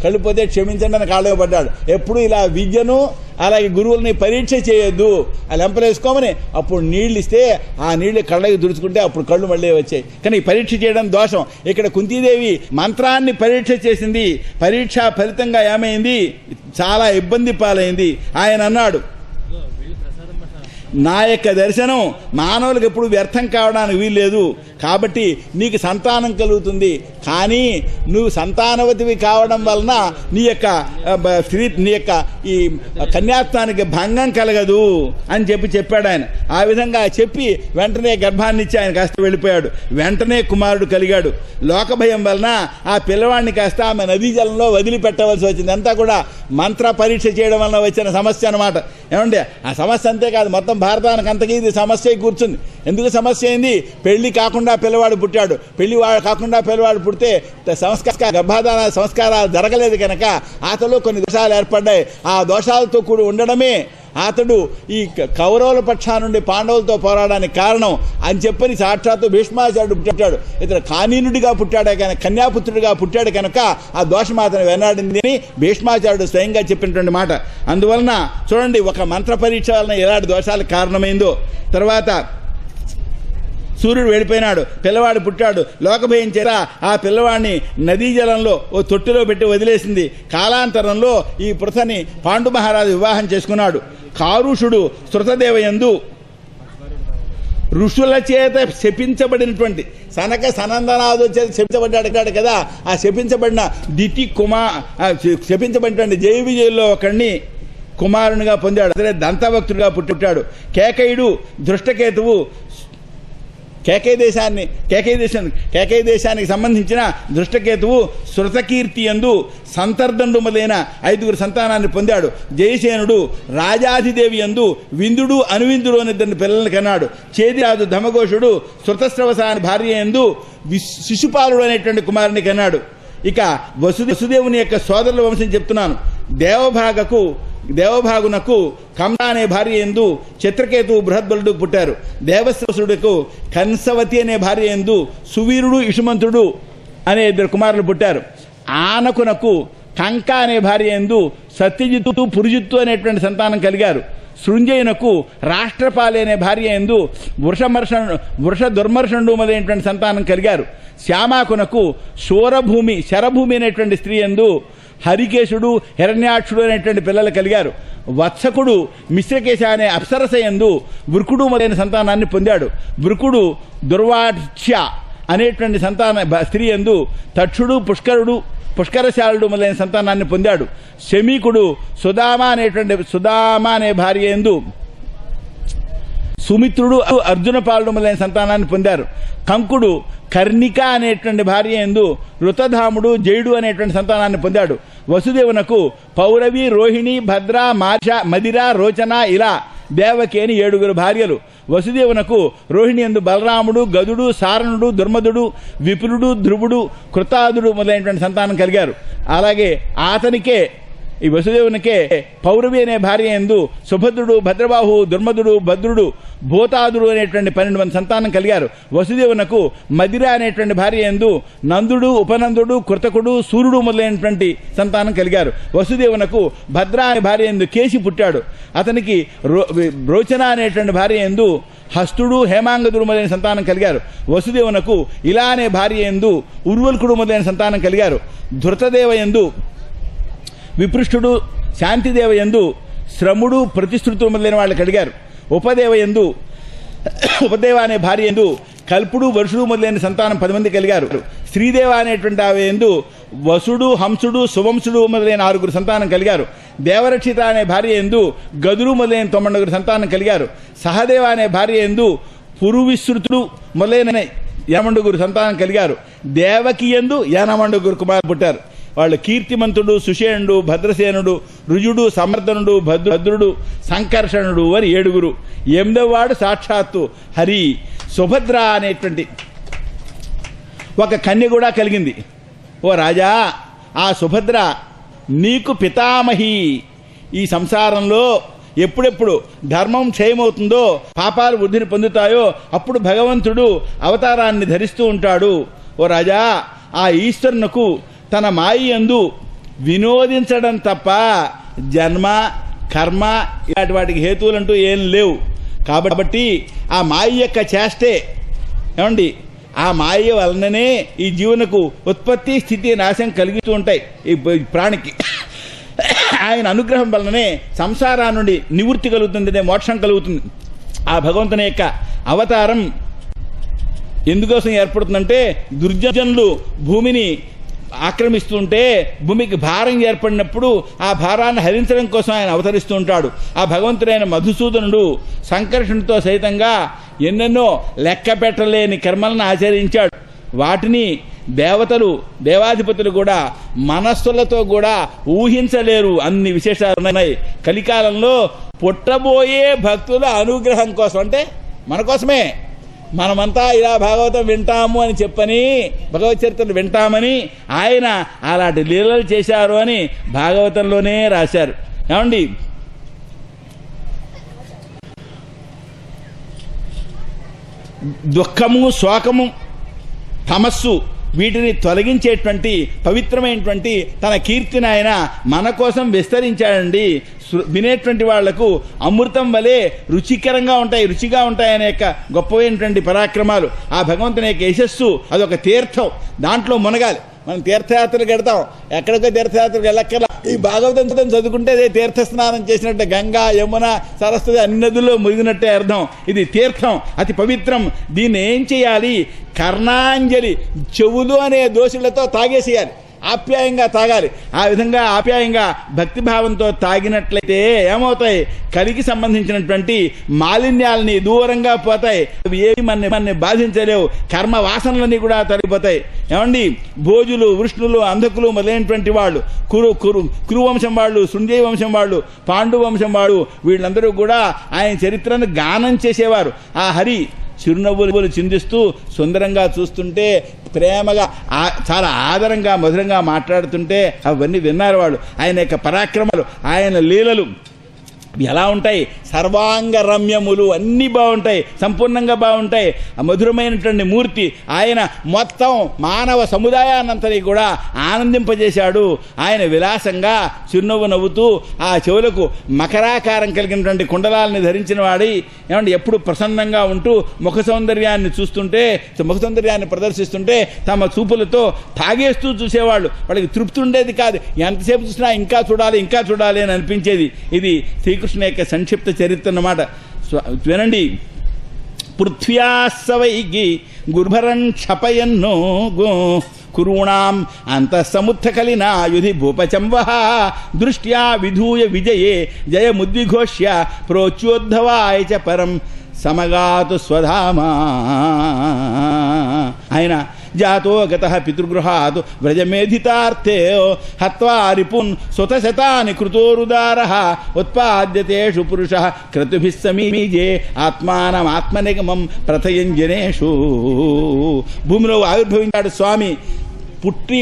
కళ్ళు పోతే క్షమించండి అని కాళ్ళగా పడ్డాడు. ఎప్పుడు ఇలా విద్యను అలాగే గురువుల్ని పరీక్ష చేయొద్దు, ఆ లెంపలేసుకోమని అప్పుడు నీళ్ళు ఇస్తే ఆ నీళ్లు కళ్ళకి దుడుచుకుంటే అప్పుడు కళ్ళు మళ్ళీ వచ్చాయి. కానీ పరీక్ష చేయడం దోషం. ఇక్కడ కుంతీదేవి మంత్రాన్ని పరీక్ష చేసింది. పరీక్ష ఫలితంగా ఏమైంది, చాలా ఇబ్బంది పాలైంది. ఆయన అన్నాడు, నా యొక్క దర్శనం మానవులకు ఎప్పుడు వ్యర్థం కావడానికి వీల్లేదు, కాబట్టి నీకు సంతానం కలుగుతుంది. కానీ నువ్వు సంతానవతివి కావడం వలన నీ యొక్క ఈ కన్యాత్వానికి భంగం కలగదు అని చెప్పాడు ఆయన. ఆ విధంగా చెప్పి వెంటనే గర్భాన్ని ఇచ్చి ఆయన కాస్త వెళ్ళిపోయాడు. వెంటనే కుమారుడు కలిగాడు. లోక భయం వలన ఆ పిల్లవాడిని కాస్త ఆమె నదీ జలంలో వదిలిపెట్టవలసి వచ్చింది. అంతా కూడా మంత్ర పరీక్ష చేయడం వలన వచ్చిన సమస్య అన్నమాట. ఏమంటే ఆ సమస్య అంతేకాదు, మొత్తం భారతానికి అంతకీ ఇది సమస్య కూర్చుంది. ఎందుకు సమస్య అయింది, పెళ్లి కాకుండా పిల్లవాడు పుట్టాడు. పెళ్లి కాకుండా పిల్లవాడు పుడితే గర్భాధాన సంస్కారాలు జరగలేదు కనుక అతలో కొన్ని దోషాలు ఏర్పడ్డాయి. ఆ దోషాలతో కూడి ఉండడమే అతడు ఈ కౌరవుల పక్షా నుండి పాండవులతో పోరాడడానికి కారణం అని చెప్పని సాక్షాత్తు భీష్మాచార్యుడు పుట్టాడు. ఇతను కానీనుడిగా పుట్టాడే కనుక, కన్యాపుత్రుడిగా పుట్టాడు కనుక ఆ దోషం అతను వెన్నాడింది అని భీష్మాచార్యుడు స్వయంగా చెప్పినటువంటి మాట. అందువలన చూడండి, ఒక మంత్ర పరీక్ష వలన ఎలాంటి దోషాలకు కారణమైందో. తర్వాత సూర్యుడు వెళ్ళిపోయినాడు, పిల్లవాడు పుట్టాడు. లోకభయం చేత ఆ పిల్లవాడిని నదీ జలంలో ఓ తొట్టిలో పెట్టి వదిలేసింది. కాలాంతరంలో ఈ పృథని పాండు మహారాజు వివాహం చేసుకున్నాడు. కారుషుడు శృతదేవయందు ఋషుల చేత శపించబడినటువంటి సనందనాథు చేత శపించబడ్డాడు కదా, ఆ శపించబడిన శపించబడినటువంటి జయ విజయుల్లో ఒకడిని కుమారునిగా పొందాడు. అతనే దంతభక్తుడిగా పుట్టాడు. కేకయుడు దృష్టకేతువు కేకయ దేశానికి సంబంధించిన దృష్టకేతువు శృతకీర్తి యందు సంతర్దండు మొదలైన 5 సంతానాన్ని పొందాడు. జయసేనుడు రాజాధిదేవి యందు విందుడు అనువిందుడు అనే 2 పిల్లలను కన్నాడు. చేదిరాజు ధమఘోషుడు శృతస్రవస అని భార్య యందు శిశుపాలుడు అనేటువంటి కుమారుని కన్నాడు. ఇక వసుదేవుని యొక్క సోదరుల వంశం చెప్తున్నాను. దేవభాగునకు కంస అనే భార్య యందు చిత్రకేతువు బృహద్బలుడు పుట్టారు. దేవశ్వసుడుకు కంసవతి అనే భార్య యందు సువీరుడు ఇషుమంతుడు అనే 2 కుమారులు పుట్టారు. ఆనకునకు కంక అనే భార్య యందు సత్యజిత్తు పురుజిత్తు అనేటువంటి సంతానం కలిగారు. సృంజయునకు రాష్ట్రపాలి అనే భార్య యందు వృషదుర్మర్షణుడు మొదలైనటువంటి సంతానం కలిగారు. శ్యామాకునకు శరభూమి అనేటువంటి స్త్రీ యందు హరికేశుడు హిరణ్యాక్షుడు అనేటువంటి పిల్లలు కలిగారు. వత్సకుడు మిశ్రకేశ అనే అప్సరస యందు వృకుడు మొదలైన సంతానాన్ని పొందాడు. వృకుడు దుర్వాచ్య అనేటువంటి స్త్రీ యందు తక్షుడు పుష్కరశాలుడు మొదలైన సంతానాన్ని పొందాడు. శమీకుడు సుదామ అనే భార్య యందు సుమిత్రుడు అర్జునపాలుడు మొదలైన సంతానాన్ని పొందారు. కంకుడు కర్ణిక అనేటువంటి భార్య యందు ఋతధాముడు జయుడు అనేటువంటి సంతానాన్ని పొందాడు. వసుదేవునకు పౌరవి రోహిణి భద్ర మదిర రోచన ఇలా దేవకి అని 7 భార్యలు. వసుదేవునకు రోహిణి యందు బలరాముడు గదుడు సారణుడు దుర్మదుడు విపులుడు ధ్రువుడు కృతాదుడు మొదలైనటువంటి సంతానం కలిగారు. అలాగే అతనికే ఈ వసుదేవునికే పౌరవి అనే భార్య యందు సుభద్రుడు భద్రబాహు దుర్మదుడు భద్రుడు భూతాదుడు అనేటువంటి 12 మంది సంతానం కలిగారు. వసుదేవునకు మదిర అనేటువంటి భార్య యందు నందుడు ఉపనందుడు కృతకుడు సూర్యుడు మొదలైనటువంటి సంతానం కలిగారు. వసుదేవునకు భద్ర అనే భార్య యందు కేసి పుట్టాడు. అతనికి రోచన అనేటువంటి భార్య యందు హస్తుడు హేమాంగదుడు మొదలైన సంతానం కలిగారు. వసుదేవునకు ఇలా అనే భార్య యందు ఉర్వల్కుడు మొదలైన సంతానం కలిగారు. ధృతదేవ యందు విపృష్ఠుడు శాంతిదేవ యందు శ్రముడు ప్రతిశ్రుతుడు మొదలైన వాళ్ళు కలిగారు. ఉపదేవ అనే భార్య యందు కల్పుడు వరుషుడు మొదలైన సంతానం 10 మంది కలిగారు. శ్రీదేవ అనేటువంటి ఆమె యందు వసుడు హంసుడు సువంశుడు మొదలైన 6 సంతానం కలిగారు. దేవరక్షిత అనే భార్య యందు గదుడు మొదలైన 9 సంతానం కలిగారు. సహదేవ అనే భార్య యందు పురువిశ్రుతుడు మొదలైన 89 సంతానం కలిగారు. దేవకి యందు 89 కుమారులు పుట్టారు. వాళ్ళు కీర్తిమంతుడు సుషేణుడు భద్రసేనుడు రుజుడు సమర్థనుడు భద్రుడు సంకర్షణుడు అని 7. 8వ వాడు సాక్షాత్తు హరి. సుభద్ర అనేటువంటి ఒక కన్య కూడా కలిగింది. ఓ రాజా, ఆ సుభద్ర నీకు పితామహి. ఈ సంసారంలో ఎప్పుడెప్పుడు ధర్మం క్షయమవుతుందో పాపాలు వృద్ధిని పొందుతాయో అప్పుడు భగవంతుడు అవతారాన్ని ధరిస్తూ ఉంటాడు. ఓ రాజా, ఆ ఈశ్వరునకు తన మాయందు వినోదించడం తప్ప జన్మ కర్మ ఇలాంటి వాటికి హేతువులంటూ ఏం లేవు. కాబట్టి ఆ మాయ యొక్క చేష్టే ఏమండి, ఆ మాయ వలననే ఈ జీవనకు ఉత్పత్తి స్థితి నాశం కలిగిస్తూ ఉంటాయి ఈ ప్రాణికి. ఆయన అనుగ్రహం వలననే సంసారా నుండి నివృత్తి కలుగుతుంది, మోక్షం కలుగుతుంది. ఆ భగవంతుని యొక్క అవతారం ఎందుకోసం ఏర్పడుతుందంటే దుర్జనులు భూమిని ఆక్రమిస్తుంటే భూమికి భారం ఏర్పడినప్పుడు ఆ భారాన్ని హరించడం కోసం ఆయన అవతరిస్తూ ఉంటాడు. ఆ భగవంతుడైన మధుసూదనుడు సంకర్షణతో సైతంగా ఎన్నెన్నో లెక్క పెట్టలేని కర్మలను ఆచరించాడు. వాటిని దేవాధిపతులు కూడా మనస్సులతో కూడా ఊహించలేరు. అన్ని విశేషాలు ఉన్నాయి. కలికాలంలో పుట్టబోయే భక్తుల అనుగ్రహం కోసం, అంటే మన కోసమే, మనమంతా ఇలా భాగవతం వింటాము అని చెప్పని భగవత్ చరిత్రలు వింటామని ఆయన అలాంటి లీలలు చేశారు అని భాగవతంలోనే రాశారు. ఏమండి, దుఃఖము శోకము తమస్సు వీటిని తొలగించేటువంటి పవిత్రమైనటువంటి తన కీర్తిని ఆయన మన కోసం విస్తరించాడండి. వినేటువంటి వాళ్లకు అమృతం వలె రుచిగా ఉంటాయనే యొక్క గొప్పమైనటువంటి పరాక్రమాలు. ఆ భగవంతుని యొక్క యశస్సు అదొక తీర్థం, దాంట్లో మునగాలి. మనం తీర్థయాత్రలు గడతాం, ఎక్కడికో తీర్థయాత్రలకు వెళ్ళక్కర్లా. ఈ భాగవతం చదువుకుంటే అదే తీర్థ స్నానం చేసినట్టే, గంగా యమున సరస్వతి అన్ని నదుల్లో మునిగినట్టే అర్థం. ఇది తీర్థం, అతి పవిత్రం. దీన్ని ఏం చేయాలి? కర్ణాంజలి, చెవులు అనే దోషులతో తాగేసేయాలి. ఆప్యాయంగా తాగాలి. ఆ విధంగా ఆప్యాయంగా భక్తిభావంతో తాగినట్లయితే ఏమవుతాయి, కలికి సంబంధించినటువంటి మాలిన్యాలని దూరంగా పోతాయి. అవి ఏమి మనని బాధించలేవు. కర్మ వాసనలన్నీ కూడా తొలగిపోతాయి. ఏమండి, భోజులు, వృష్ణులు, అంధకులు మొదలైనటువంటి వాళ్ళు, కురు వంశం వాళ్ళు, శృంజయ వంశం వాళ్ళు, పాండు వంశం వాళ్ళు, వీళ్ళందరూ కూడా ఆయన చరిత్రను గానం చేసేవారు. ఆ హరి చిరునవ్వులు చిందిస్తూ సుందరంగా చూస్తుంటే, ప్రేమగా చాలా ఆదరంగా మధురంగా మాట్లాడుతుంటే అవన్నీ విన్నారు వాళ్ళు. ఆయన యొక్క పరాక్రమాలు, ఆయన లీలలు ఎలా ఉంటాయి, సర్వాంగ రమ్యములు అన్నీ బాగుంటాయి, సంపూర్ణంగా బాగుంటాయి. ఆ మధురమైనటువంటి మూర్తి ఆయన మొత్తం మానవ సముదాయాన్నంతని కూడా ఆనందింపజేశాడు. ఆయన విలాసంగా చిరునవ్వు నవ్వుతూ ఆ చెవులకు మకరాకారం కలిగినటువంటి కుండలాలని ధరించిన వాడి ఏమంటే ఎప్పుడు ప్రసన్నంగా ఉంటూ ముఖ సౌందర్యాన్ని చూస్తుంటే, ముఖ సౌందర్యాన్ని ప్రదర్శిస్తుంటే తమ చూపులతో తాగేస్తూ చూసేవాళ్ళు. వాళ్ళకి తృప్తి ఉండేది కాదు. ఎంతసేపు చూసినా ఇంకా చూడాలి, ఇంకా చూడాలి అని అనిపించేది. ఇది శ్రీకృష్ణ యొక్క సంక్షిప్త చరిత్ర అన్నమాట. వినండి. పృథ్వ్యాసవైగి గుర్భరం క్షపయన్నో కురుణాం అంతఃసముత్థకలినా యుధి భూపచంవః దృష్ట్యా విధూయ విజయే జయముద్విఘోష్య ప్రోచ్యోద్ధవాయ చ పరం సమగాతు స్వధామా. ఆయన జాతో గతః పితృగృహాత్ వ్రజమేధితార్థే హత్వా రిపున్ సుతశతాని కృతోరుదారః ఉత్పాద్యతేషు పురుషః క్రతుభిః సమీజే ఆత్మానమాత్మనిగమం ప్రథయంజనేషు. భూమిలో ఆవిర్భవించాడు స్వామి.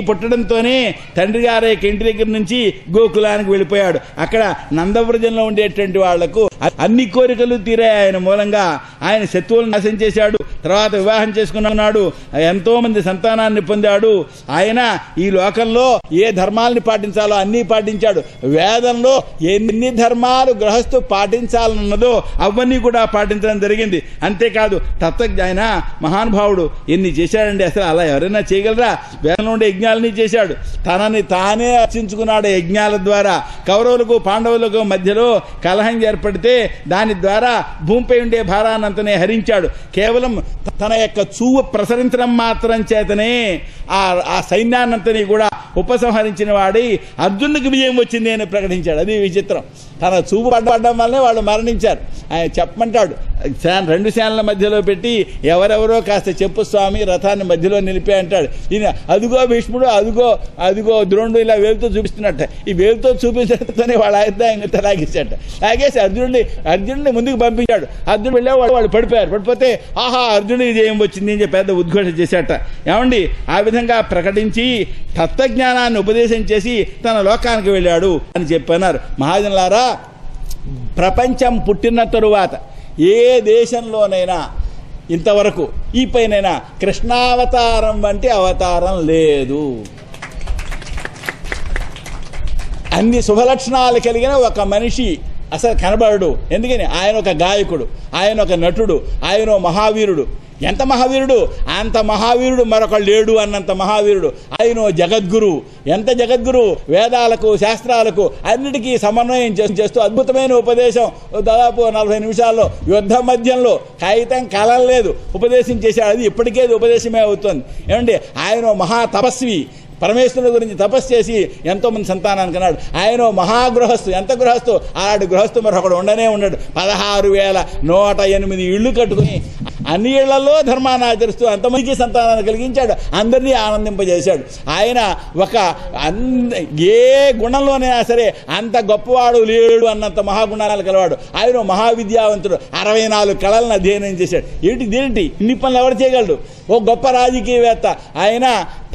పుట్టడంతోనే తండ్రి గారి ఇంటి దగ్గర నుంచి గోకులానికి వెళ్ళిపోయాడు. అక్కడ నందవ్రజంలో ఉండేటువంటి వాళ్లకు అన్ని కోరికలు తీరాయి ఆయన మూలంగా. ఆయన శత్రువులను నాశనం చేశాడు. తర్వాత వివాహం చేసుకున్నాడు. ఎంతో మంది సంతానాన్ని పొందాడు. ఆయన ఈ లోకంలో ఏ ధర్మాలని పాటించాలో అన్నీ పాటించాడు. వేదంలో ఎన్ని ధర్మాలు గృహస్థు పాటించాలన్నదో అవన్నీ కూడా పాటించడం జరిగింది. అంతేకాదు తత్వజ్ఞాన మహానుభావుడు ఎన్ని చేశాడండి. అసలు అలా ఎవరైనా చేయగలరా? వేదంలో ఉండే యజ్ఞాలని చేశాడు. తనని తానే అర్చించుకున్నాడు యజ్ఞాల ద్వారా. కౌరవులకు పాండవులకు మధ్యలో కలహం ఏర్పడితే దాని ద్వారా భూమిపై ఉండే భారాన్నంతనే హరించాడు. కేవలం తన యొక్క చూపు ప్రసరించడం మాత్రం చేతనే ఆ సైన్యాన్నంతని కూడా ఉపసంహరించిన వాడి అర్జునుడికి విజయం వచ్చింది అని ప్రకటించాడు. అది విచిత్రం. తన చూపు పడ్డం వల్లనే వాళ్ళు మరణించారు. ఆయన చెప్పమంటాడు, రెండు సేనల మధ్యలో పెట్టి ఎవరెవరో కాస్త చెప్పు స్వామి, రథాన్ని మధ్యలో నిలిపే అంటాడు. ఈయన అదుగో భీష్ముడు, అదుగో ద్రోణుడు ఇలా వేలుతో చూపిస్తున్నట్ట. ఈ వేలుతో చూపించడంతోనే వాళ్ళ ఆయుధాయంగా లాగేశాట. లాగేసి అర్జునుడిని ముందుకు పంపించాడు. అర్జునుడు వెళ్ళే వాళ్ళు పడిపోయారు. పడిపోతే ఆహా అర్జునుడికి విజయం వచ్చింది అని పెద్ద ఉద్ఘోష చేశాట. ఏమండి, ఆ విధంగా ప్రకటించి తత్వజ్ఞానాన్ని ఉపదేశం చేసి తన లోకానికి వెళ్ళాడు అని చెప్పన్నారు. మహాజనులారా, ప్రపంచం పుట్టిన తరువాత ఏ దేశంలోనైనా ఇంతవరకు ఈ పైనైనా కృష్ణావతారం వంటి అవతారం లేదు. అన్ని శుభలక్షణాలు కలిగిన ఒక మనిషి అసలు కనబడడు. ఎందుకని? ఆయన ఒక గాయకుడు, ఆయన ఒక నటుడు, ఆయన మహావీరుడు. ఎంత మహావీరుడు? అంత మహావీరుడు మరొకడు లేడు అన్నంత మహావీరుడు. ఆయన జగద్గురు. ఎంత జగద్గురు? వేదాలకు శాస్త్రాలకు అన్నిటికీ సమన్వయం చేస్తూ అద్భుతమైన ఉపదేశం దాదాపు 40 నిమిషాల్లో యుద్ధ మధ్యంలో కాగితం కలలేదు ఉపదేశం చేశాడు. అది ఇప్పటికే ఉపదేశమే అవుతుంది. ఏమండి, ఆయన మహా తపస్వి. పరమేశ్వరుని గురించి తపస్సు చేసి ఎంతో మంది సంతానానికి అన్నాడు. ఆయన మహాగృహస్థు. ఎంత గృహస్థు? అలాంటి గృహస్థు మరొకడు ఉండనే ఉన్నాడు. 16,108 ఇళ్ళు కట్టుకుని అన్ని ఇళ్లలో ధర్మాన్ని ఆచరిస్తూ అంతమందికి సంతానాన్ని కలిగించాడు. అందరినీ ఆనందింపజేశాడు. ఆయన ఏ గుణంలోనైనా సరే అంత గొప్పవాడు లేడు అన్నంత మహాగుణాలు కలవాడు. ఆయన మహావిద్యావంతుడు. 64 కళలను అధ్యయనం చేశాడు. దేంటి ఇన్ని పనులు ఎవరు చేయగలడు? ఓ గొప్ప రాజకీయవేత్త. ఆయన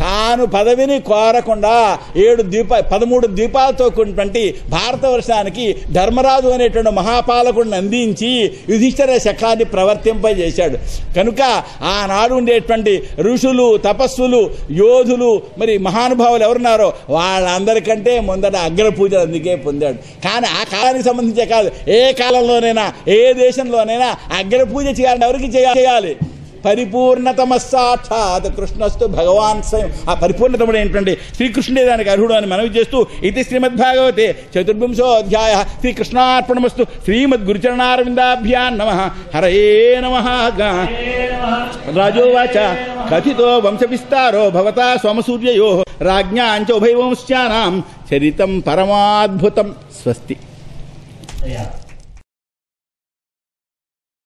తాను పదవిని కోరకుండా 13 ద్వీపాలతో కూడినటువంటి భారతవర్షానికి ధర్మరాజు అనేటువంటి మహాపాలకుడిని అందించి యుధిష్ఠిర శకాన్ని ప్రవర్తింపజేశాడు. కనుక ఆనాడు ఉండేటువంటి ఋషులు, తపస్సులు, యోధులు, మరి మహానుభావులు ఎవరున్నారో వాళ్ళందరికంటే ముందట అగ్రపూజలు అందుకే పొందాడు. కానీ ఆ కాలానికి సంబంధించే కాదు, ఏ కాలంలోనైనా ఏ దేశంలోనైనా అగ్రపూజ చేయాలని ఎవరికి చేయాలి? పరిపూర్ణతమ సాక్షాత్ కృష్ణస్తు భగవాన్ స్వయం. ఆ పరిపూర్ణతముడు ఏంటంటే శ్రీకృష్ణుడే దానికి అర్హుడు అని మనవి చేస్తూ ఇది శ్రీమద్భాగవతే చతుర్వింశోధ్యాయ శ్రీకృష్ణార్పణమస్తు. శ్రీమద్గురుచరణారవిందాభ్యాం నమః. హరయే నమః. రాజోవాచ కథితో వంశ విస్తారో భవతా సోమసూర్యయో రాజ్ఞాంచ ఉభయవంశ్యానాం చరితం పరమాద్భుతం. స్వస్తి.